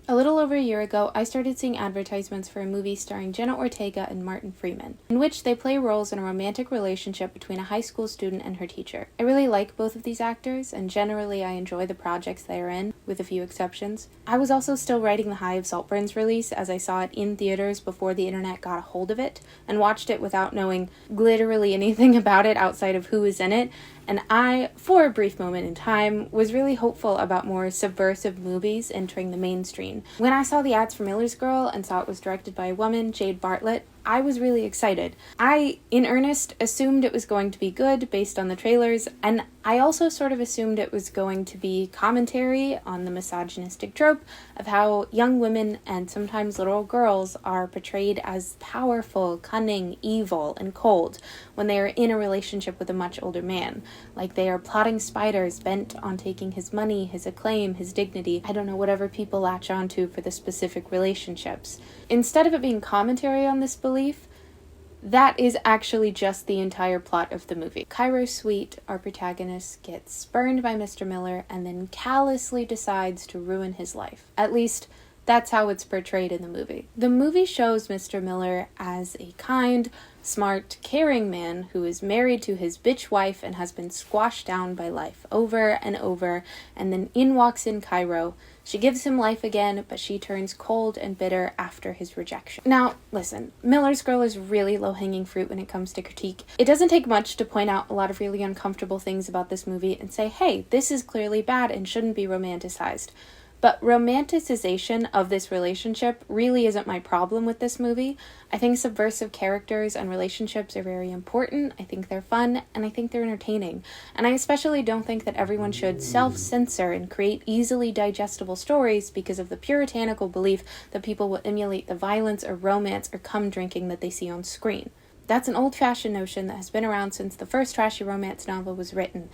A little over a year ago, I started seeing advertisements for a movie starring Jenna Ortega and Martin Freeman, in which they play roles in a romantic relationship between a high school student and her teacher. I really like both of these actors, and generally I enjoy the projects they are in, with a few exceptions. I was also still riding the high of Saltburn's release, as I saw it in theaters before the internet got a hold of it, and watched it without knowing literally anything about it outside of who was in it, and I, for a brief moment in time, was really hopeful about more subversive movies entering the mainstream. When I saw the ads for Miller's Girl and saw it was directed by a woman, Jade Bartlett, I was really excited. I, in earnest, assumed it was going to be good based on the trailers, and I also sort of assumed it was going to be commentary on the misogynistic trope of how young women and sometimes little girls are portrayed as powerful, cunning, evil, and cold when they are in a relationship with a much older man. Like they are plotting spiders bent on taking his money, his acclaim, his dignity, I don't know, whatever people latch onto for the specific relationships. Instead of it being commentary on this belief, that is actually just the entire plot of the movie. Cairo Sweet, our protagonist, gets spurned by Mr. Miller and then callously decides to ruin his life. At least, that's how it's portrayed in the movie. The movie shows Mr. Miller as a kind, smart, caring man who is married to his bitch wife and has been squashed down by life over and over, and then in walks in Cairo. She gives him life again, but she turns cold and bitter after his rejection. Now, listen, Miller's Girl is really low-hanging fruit when it comes to critique. It doesn't take much to point out a lot of really uncomfortable things about this movie and say, hey, this is clearly bad and shouldn't be romanticized. But romanticization of this relationship really isn't my problem with this movie. I think subversive characters and relationships are very important, I think they're fun, and I think they're entertaining. And I especially don't think that everyone should self-censor and create easily digestible stories because of the puritanical belief that people will emulate the violence or romance or cum drinking that they see on screen. That's an old-fashioned notion that has been around since the first trashy romance novel was written,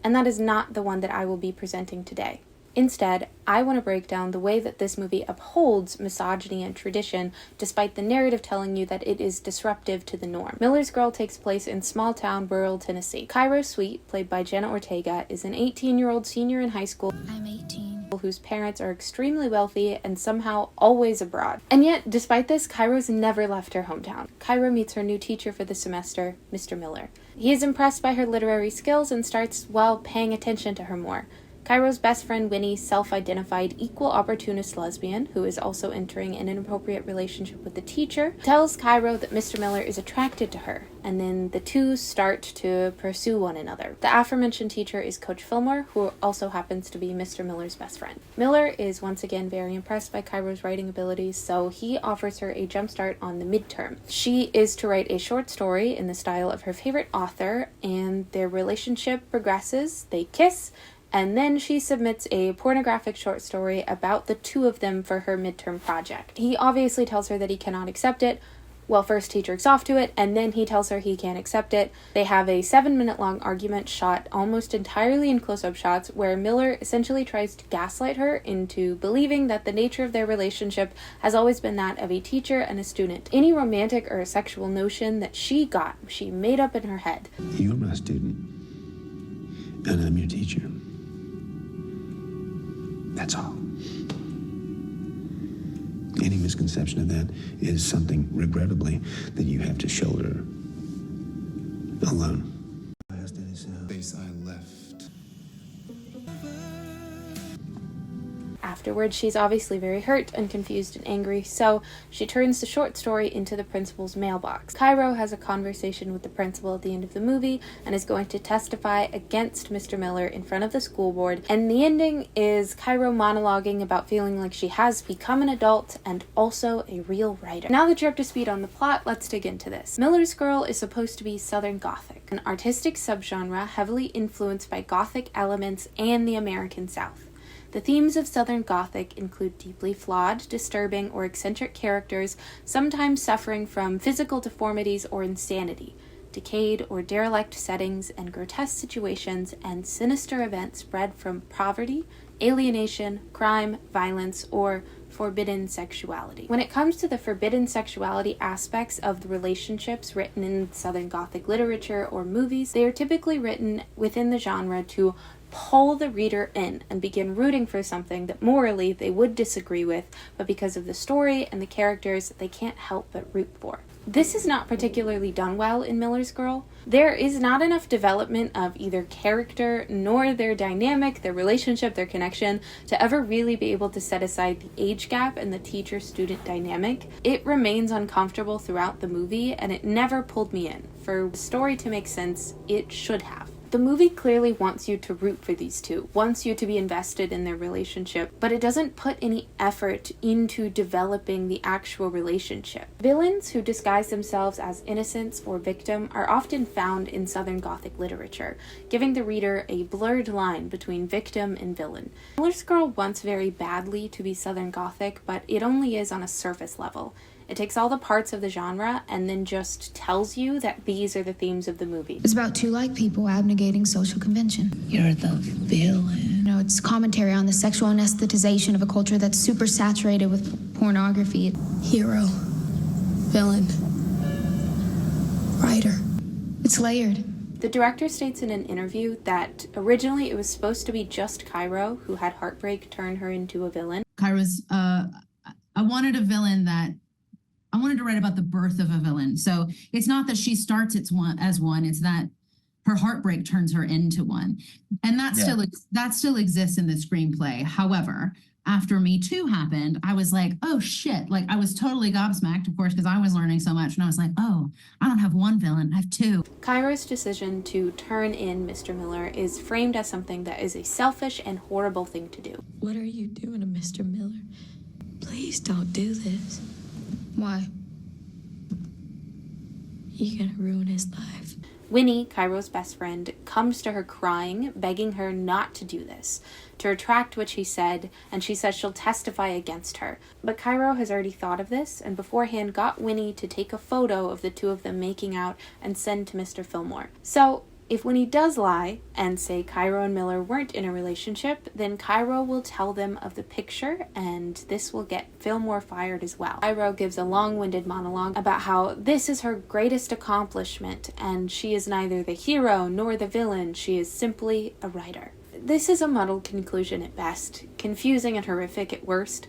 and that is not the one that I will be presenting today. Instead, I want to break down the way that this movie upholds misogyny and tradition, despite the narrative telling you that it is disruptive to the norm. Miller's Girl takes place in small-town rural Tennessee. Cairo Sweet, played by Jenna Ortega, is an 18-year-old senior in high school. I'm 18. Whose parents are extremely wealthy and somehow always abroad. And yet, despite this, Cairo's never left her hometown. Cairo meets her new teacher for the semester, Mr. Miller. He is impressed by her literary skills and starts, paying attention to her more. Cairo's best friend Winnie, self-identified equal opportunist lesbian, who is also entering an inappropriate relationship with the teacher, tells Cairo that Mr. Miller is attracted to her, and then the two start to pursue one another. The aforementioned teacher is Coach Fillmore, who also happens to be Mr. Miller's best friend. Miller is once again very impressed by Cairo's writing abilities, so he offers her a jumpstart on the midterm. She is to write a short story in the style of her favorite author, and their relationship progresses, they kiss, and then she submits a pornographic short story about the two of them for her midterm project. He obviously tells her that he cannot accept it. Well, first he jerks off to it, and then he tells her he can't accept it. They have a 7-minute-long argument shot almost entirely in close-up shots, where Miller essentially tries to gaslight her into believing that the nature of their relationship has always been that of a teacher and a student. Any romantic or sexual notion that she made up in her head. You're my student, and I'm your teacher. That's all. Any misconception of that is something, regrettably, that you have to shoulder alone. Place I left. Afterwards, she's obviously very hurt and confused and angry, so she turns the short story into the principal's mailbox. Cairo has a conversation with the principal at the end of the movie and is going to testify against Mr. Miller in front of the school board, and the ending is Cairo monologuing about feeling like she has become an adult and also a real writer. Now that you're up to speed on the plot, let's dig into this. Miller's Girl is supposed to be Southern Gothic, an artistic subgenre heavily influenced by Gothic elements and the American South. The themes of Southern Gothic include deeply flawed, disturbing, or eccentric characters, sometimes suffering from physical deformities or insanity, decayed or derelict settings and grotesque situations, and sinister events bred from poverty, alienation, crime, violence, or forbidden sexuality. When it comes to the forbidden sexuality aspects of the relationships written in Southern Gothic literature or movies, they are typically written within the genre to pull the reader in and begin rooting for something that morally they would disagree with, but because of the story and the characters, they can't help but root for. This is not particularly done well in Miller's Girl. There is not enough development of either character nor their dynamic, their relationship, their connection to ever really be able to set aside the age gap and the teacher-student dynamic. It remains uncomfortable throughout the movie, and it never pulled me in. For the story to make sense, it should have. The movie clearly wants you to root for these two, wants you to be invested in their relationship, but it doesn't put any effort into developing the actual relationship. Villains who disguise themselves as innocents or victim are often found in Southern Gothic literature, giving the reader a blurred line between victim and villain. Miller's Girl wants very badly to be Southern Gothic, but it only is on a surface level. It takes all the parts of the genre and then just tells you that these are the themes of the movie. It's about two like people abnegating social convention. You're the villain. You know, it's commentary on the sexual anesthetization of a culture that's super saturated with pornography. Hero. Villain. Writer. It's layered. The director states in an interview that originally it was supposed to be just Cairo who had heartbreak turn her into a villain. Cairo's, I wanted a villain that I wanted to write about the birth of a villain. So it's not that she starts as one, it's that her heartbreak turns her into one. And that still exists in the screenplay. However, after Me Too happened, I was like, oh shit. Like I was totally gobsmacked, of course, because I was learning so much. And I was like, oh, I don't have one villain, I have two. Cairo's decision to turn in Mr. Miller is framed as something that is a selfish and horrible thing to do. What are you doing to Mr. Miller? Please don't do this. Why? You're gonna ruin his life. Winnie, Cairo's best friend, comes to her crying, begging her not to do this, to retract what she said, and she says she'll testify against her. But Cairo has already thought of this, and beforehand got Winnie to take a photo of the two of them making out and send to Mr. Fillmore. So, if Winnie does lie and say Cairo and Miller weren't in a relationship, then Cairo will tell them of the picture, and this will get Fillmore fired as well. Cairo gives a long-winded monologue about how this is her greatest accomplishment, and she is neither the hero nor the villain, she is simply a writer. This is a muddled conclusion at best, confusing and horrific at worst.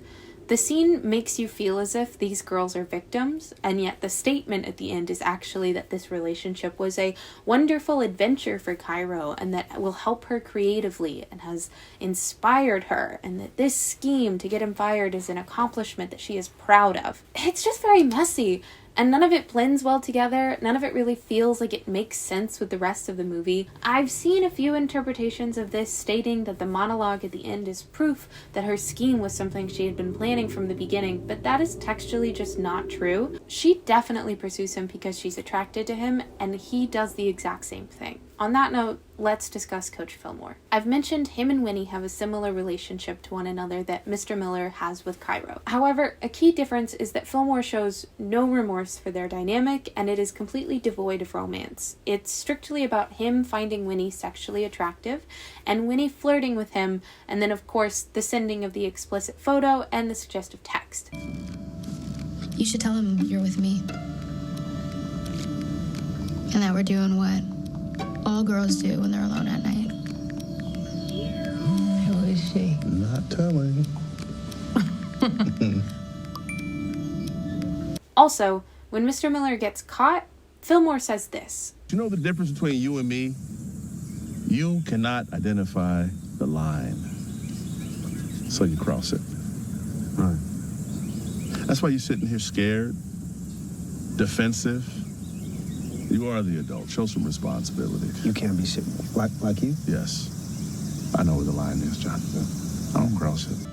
The scene makes you feel as if these girls are victims, and yet the statement at the end is actually that this relationship was a wonderful adventure for Cairo and that will help her creatively and has inspired her, and that this scheme to get him fired is an accomplishment that she is proud of. It's just very messy. And none of it blends well together. None of it really feels like it makes sense with the rest of the movie. I've seen a few interpretations of this stating that the monologue at the end is proof that her scheme was something she had been planning from the beginning, but that is textually just not true. She definitely pursues him because she's attracted to him, and he does the exact same thing. On that note, let's discuss Coach Fillmore. I've mentioned him and Winnie have a similar relationship to one another that Mr. Miller has with Cairo. However, a key difference is that Fillmore shows no remorse for their dynamic, and it is completely devoid of romance. It's strictly about him finding Winnie sexually attractive, and Winnie flirting with him, and then of course the sending of the explicit photo and the suggestive text. You should tell him you're with me. And that we're doing what all girls do when they're alone at night. Who is she? Not telling. Also, when Mr. Miller gets caught, Fillmore says this. You know the difference between you and me? You cannot identify the line, so you cross it. Right. That's why you're sitting here scared, defensive. You are the adult. Show some responsibility. You can't be sitting like you. Yes. I know where the line is, John. I don't cross it.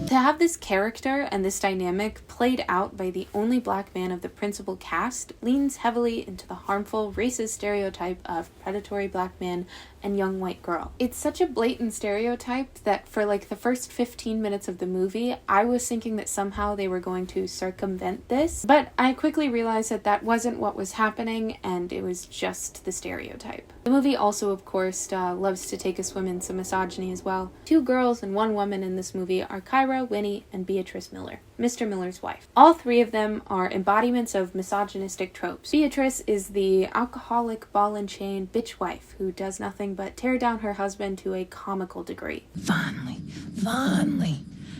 To have this character and this dynamic played out by the only black man of the principal cast leans heavily into the harmful racist stereotype of predatory black man and young white girl. It's such a blatant stereotype that for like the first 15 minutes of the movie, I was thinking that somehow they were going to circumvent this, but I quickly realized that that wasn't what was happening, and it was just the stereotype. The movie also, of course, loves to take a swim in some misogyny as well. 2 girls and 1 woman in this movie are Cairo, Winnie, and Beatrice Miller, Mr. Miller's wife. wife. All three of them are embodiments of misogynistic tropes. Beatrice is the alcoholic ball and chain bitch wife who does nothing but tear down her husband to a comical degree. Finally,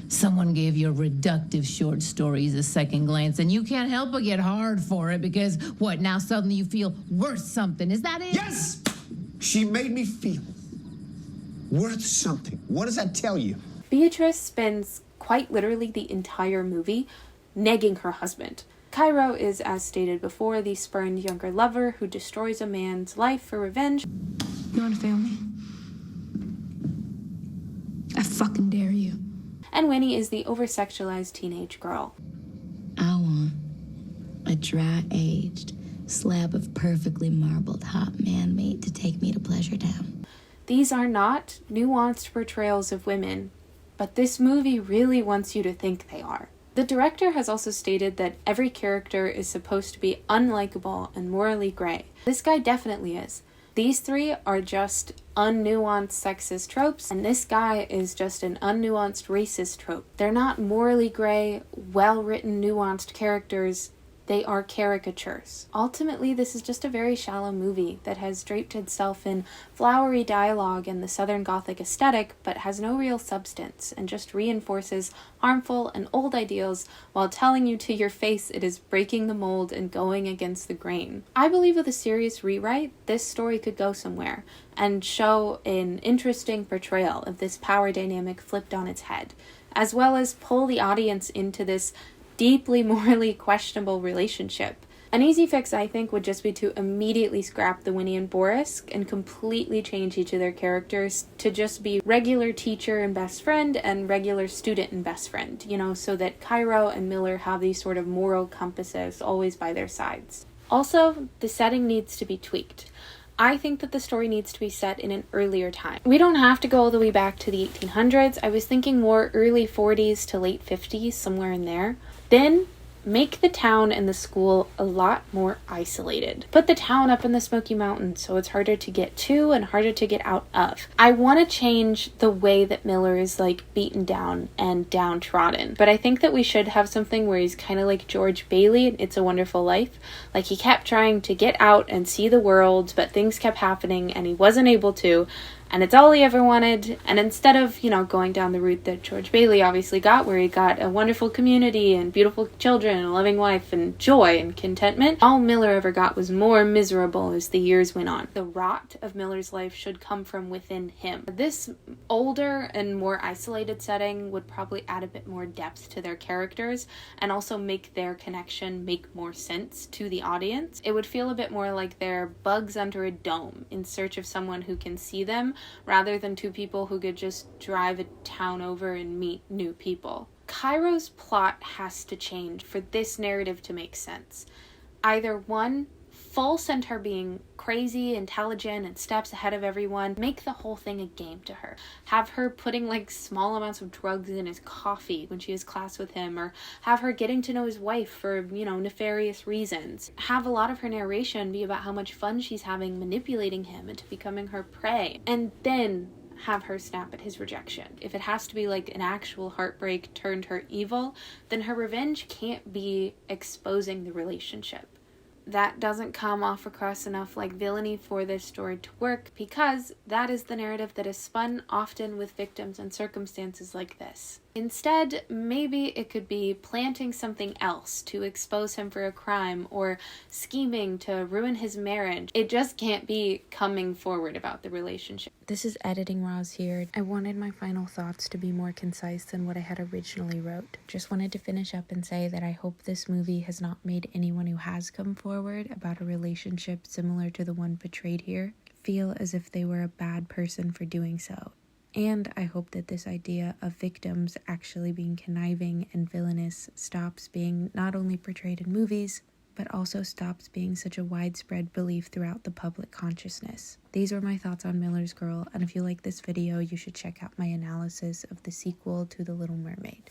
someone gave your reductive short stories a second glance, and you can't help but get hard for it because, what, now suddenly you feel worth something? Is that it? Yes! She made me feel worth something. What does that tell you? Beatrice spends quite literally the entire movie negging her husband. Cairo is, as stated before, the spurned younger lover who destroys a man's life for revenge. You wanna fail me? I fucking dare you. And Winnie is the over-sexualized teenage girl. I want a dry-aged slab of perfectly marbled hot man meat to take me to Pleasure Town. These are not nuanced portrayals of women, but this movie really wants you to think they are. The director has also stated that every character is supposed to be unlikable and morally gray. This guy definitely is. These three are just unnuanced sexist tropes, and this guy is just an unnuanced racist trope. They're not morally gray, well-written, nuanced characters. They are caricatures. Ultimately, this is just a very shallow movie that has draped itself in flowery dialogue and the Southern Gothic aesthetic, but has no real substance and just reinforces harmful and old ideals while telling you to your face it is breaking the mold and going against the grain. I believe with a serious rewrite, this story could go somewhere and show an interesting portrayal of this power dynamic flipped on its head, as well as pull the audience into this deeply morally questionable relationship. An easy fix, I think, would just be to immediately scrap the Winnie and Boris and completely change each of their characters to just be regular teacher and best friend and regular student and best friend, so that Cairo and Miller have these sort of moral compasses always by their sides. Also, the setting needs to be tweaked. I think that the story needs to be set in an earlier time. We don't have to go all the way back to the 1800s. I was thinking more early 40s to late 50s, somewhere in there. Then make the town and the school a lot more isolated. Put the town up in the Smoky Mountains so it's harder to get to and harder to get out of. I want to change the way that Miller is beaten down and downtrodden, but I think that we should have something where he's kind of like George Bailey in It's a Wonderful Life. He kept trying to get out and see the world, but things kept happening and he wasn't able to. And it's all he ever wanted. And instead of, going down the route that George Bailey obviously got, where he got a wonderful community and beautiful children and a loving wife and joy and contentment, all Miller ever got was more miserable as the years went on. The rot of Miller's life should come from within him. This older and more isolated setting would probably add a bit more depth to their characters and also make their connection make more sense to the audience. It would feel a bit more like they're bugs under a dome in search of someone who can see them, rather than two people who could just drive a town over and meet new people. Cairo's plot has to change for this narrative to make sense. Either one, full send her being crazy, intelligent, and steps ahead of everyone. Make the whole thing a game to her. Have her putting small amounts of drugs in his coffee when she has class with him, or have her getting to know his wife for, nefarious reasons. Have a lot of her narration be about how much fun she's having manipulating him into becoming her prey. And then have her snap at his rejection. If it has to be an actual heartbreak turned her evil, then her revenge can't be exposing the relationship. That doesn't come off across enough like villainy for this story to work, because that is the narrative that is spun often with victims and circumstances like this. Instead, maybe it could be planting something else to expose him for a crime or scheming to ruin his marriage. It just can't be coming forward about the relationship. This is Editing Roz here. I wanted my final thoughts to be more concise than what I had originally wrote. Just wanted to finish up and say that I hope this movie has not made anyone who has come forward about a relationship similar to the one portrayed here feel as if they were a bad person for doing so. And I hope that this idea of victims actually being conniving and villainous stops being not only portrayed in movies, but also stops being such a widespread belief throughout the public consciousness. These were my thoughts on Miller's Girl, and if you like this video, you should check out my analysis of the sequel to The Little Mermaid.